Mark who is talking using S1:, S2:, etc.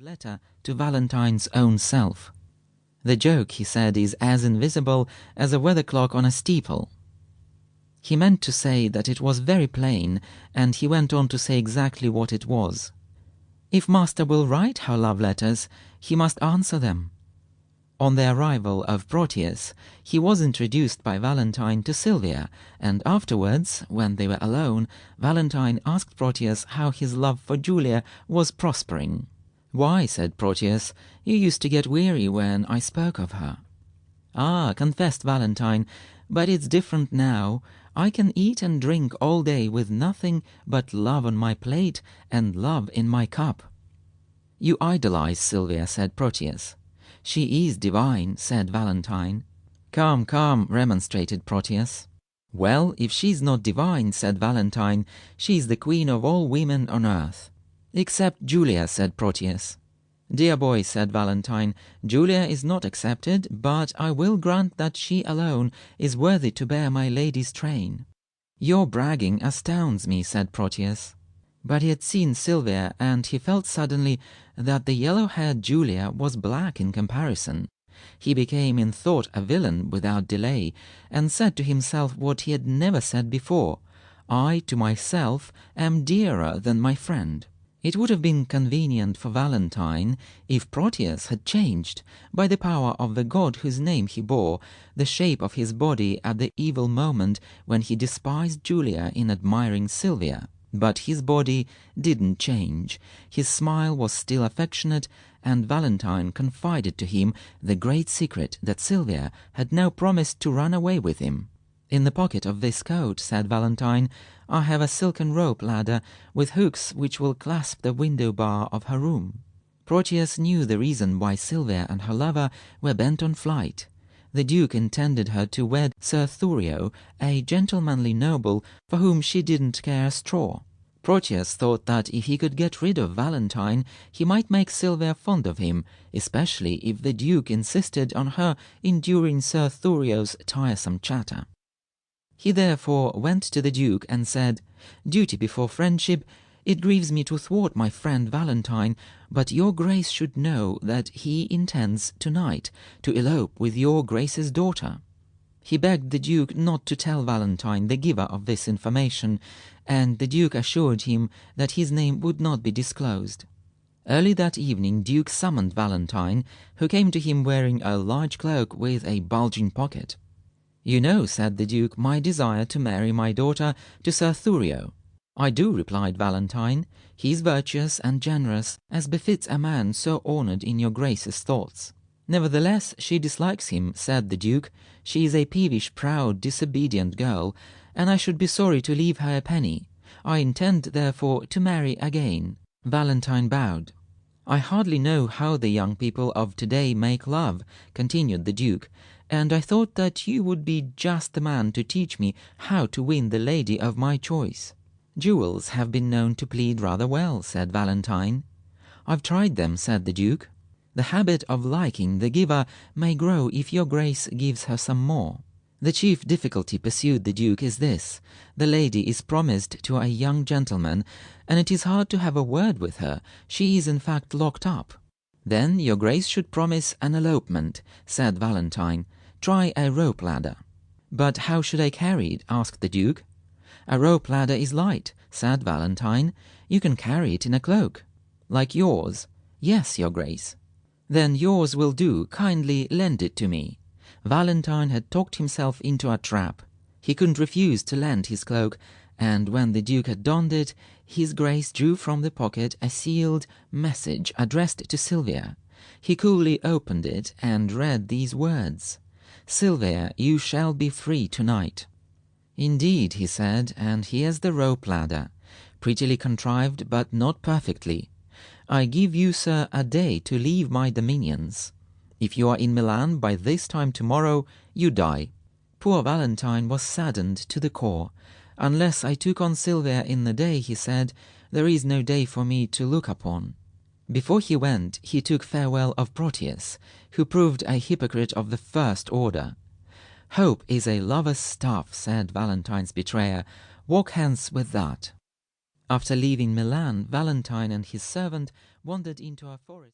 S1: Letter to Valentine's own self. The joke, he said, is as invisible as a weather clock on a steeple. He meant to say that it was very plain, and he went on to say exactly what it was. If master will write her love letters, he must answer them. On the arrival of Proteus, he was introduced by Valentine to Sylvia, and afterwards, when they were alone, Valentine asked Proteus how his love for Julia was prospering. "Why," said Proteus, "you used to get weary when I spoke of her." "Ah," confessed Valentine, "but it's different now. I can eat and drink all day with nothing but love on my plate and love in my cup." "You idolize Sylvia," said Proteus. "She is divine," said Valentine. "Come, come," remonstrated Proteus. "Well, if she's not divine," said Valentine, "she's the queen of all women on earth." "Except Julia," said Proteus. "Dear boy," said Valentine, "Julia is not accepted, but I will grant that she alone is worthy to bear my lady's train." "Your bragging astounds me," said Proteus. But he had seen Sylvia, and he felt suddenly that the yellow-haired Julia was black in comparison. He became in thought a villain without delay, and said to himself what he had never said before: "I to myself am dearer than my friend." It would have been convenient for Valentine if Proteus had changed, by the power of the god whose name he bore, the shape of his body at the evil moment when he despised Julia in admiring Sylvia. But his body didn't change. His smile was still affectionate, and Valentine confided to him the great secret that Sylvia had now promised to run away with him. "In the pocket of this coat," said Valentine, "I have a silken rope ladder with hooks which will clasp the window bar of her room." Proteus knew the reason why Sylvia and her lover were bent on flight. The Duke intended her to wed Sir Thurio, a gentlemanly noble for whom she didn't care a straw. Proteus thought that if he could get rid of Valentine, he might make Sylvia fond of him, especially if the Duke insisted on her enduring Sir Thurio's tiresome chatter. He therefore went to the Duke and said, "Duty before friendship, it grieves me to thwart my friend Valentine, but your Grace should know that he intends tonight to elope with your Grace's daughter." He begged the Duke not to tell Valentine the giver of this information, and the Duke assured him that his name would not be disclosed. Early that evening Duke summoned Valentine, who came to him wearing a large cloak with a bulging pocket. "You know," said the Duke, "my desire to marry my daughter to Sir Thurio." "I do," replied Valentine. "He is virtuous and generous, as befits a man so honoured in your Grace's thoughts." "Nevertheless, she dislikes him," said the Duke. "She is a peevish, proud, disobedient girl, and I should be sorry to leave her a penny. I intend, therefore, to marry again." Valentine bowed. "I hardly know how the young people of today make love," continued the Duke, "and I thought that you would be just the man to teach me how to win the lady of my choice." "Jewels have been known to plead rather well," said Valentine. "I've tried them," said the Duke. "The habit of liking the giver may grow if your Grace gives her some more." "The chief difficulty," pursued the Duke, "is this: the lady is promised to a young gentleman, and it is hard to have a word with her. She is in fact locked up." "Then your Grace should promise an elopement," said Valentine. "Try a rope ladder." "But how should I carry it?" asked the Duke. "A rope ladder is light," said Valentine. "You can carry it in a cloak." "Like yours?" "Yes, your Grace." "Then yours will do. Kindly lend it to me." Valentine had talked himself into a trap. He couldn't refuse to lend his cloak, and when the Duke had donned it, his Grace drew from the pocket a sealed message addressed to Sylvia. He coolly opened it and read these words: "Sylvia, you shall be free tonight." "Indeed," he said, "and here's the rope ladder, prettily contrived, but not perfectly. I give you, sir, a day to leave my dominions. If you are in Milan by this time tomorrow, you die." Poor Valentine was saddened to the core. "Unless I took on Sylvia in the day," he said, "there is no day for me to look upon." Before he went, he took farewell of Proteus, who proved a hypocrite of the first order. "Hope is a lover's staff," said Valentine's betrayer. "Walk hence with that." After leaving Milan, Valentine and his servant wandered into a forest.